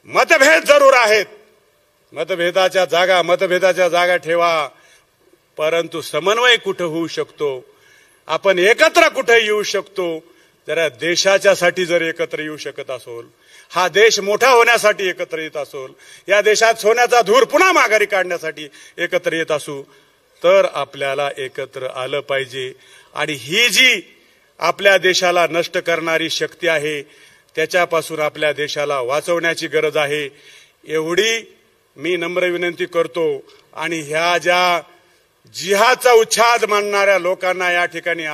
मतभेद जरूर आहेत, मतभेदाच्या जागा ठेवा, परंतु समन्वय कुठं होऊ शकतो, आपण एकत्र कुठे येऊ शकतो जरा देशाच्यासाठी जर एकत्र येऊ शकत असोल, हा देश मोठा होण्यासाठी एकत्र येत असोल, या देशात सोन्याचा धूर पुन्हा माघारी काढण्यासाठी एकत्र येत असू, तर आपल्याला एकत्र आलं पाहिजे. आणि ही जी आपल्या देशाला नष्ट करणारी शक्ती आहे त्याच्यापासून आपल्या देशाला वाचवण्याची गरज आहे. एवढी मी नम्र विनंती करतो. आणि ह्या ज्या जिहादचा उच्छाद मांडणाऱ्या लोकांना या ठिकाणी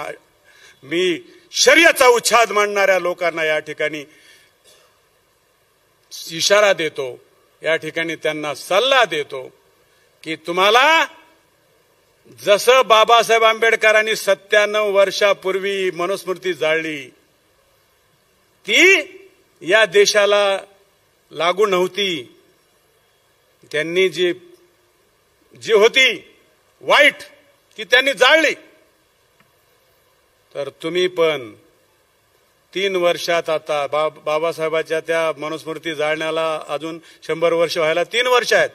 मी शरीयतचा उच्छाद मांडणाऱ्या लोकांना या ठिकाणी इशारा देतो, या ठिकाणी त्यांना सल्ला देतो की तुम्हाला जसं बाबासाहेब आंबेडकरांनी 97 वर्षापूर्वी मनुस्मृती जाळली, ती या देशाला लागू नव्हती. त्यांनी जी होती वाईट ती त्यांनी जाळली. तर तुम्ही पण 3 वर्षात आता बाबासाहेबांच्या त्या मनुस्मृती जाळण्याला अजून 100 वर्ष व्हायला 3 वर्ष आहेत.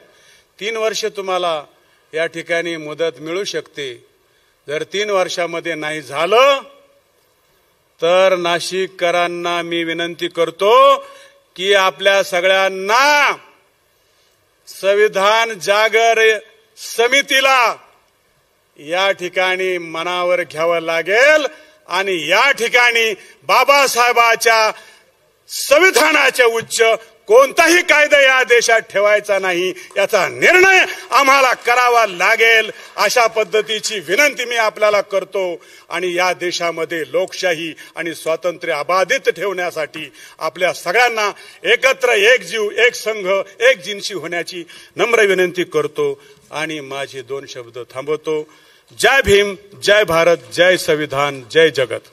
3 वर्ष तुम्हाला या ठिकाणी मुदत मिळू शकते. जर 3 वर्षामध्ये नाही झालं तर नाशिककरांना मी विनंती करतो की आपल्या सगळ्यांना संविधान जागर समितीला या ठिकाणी मनावर घ्यावं लागेल आणि या ठिकाणी बाबासाहेबाच्या संविधानाच्या उच्च कोणताही कायदा या देशात ठेवायचा नाही याचा निर्णय आम्हाला करावा लागेल. अशा पद्धतीची विनंती मी आपल्याला करतो. आणि या देशामध्ये लोकशाही आणि स्वातंत्र्य अबाधित ठेवण्यासाठी आपल्या सगळ्यांना एकत्र एक जीव एक संघ एक जिन्सी होण्याची नम्र विनंती करतो आणि माझे 2 शब्द थांबवतो. जय भीम, जय भारत, जय संविधान, जय जगत.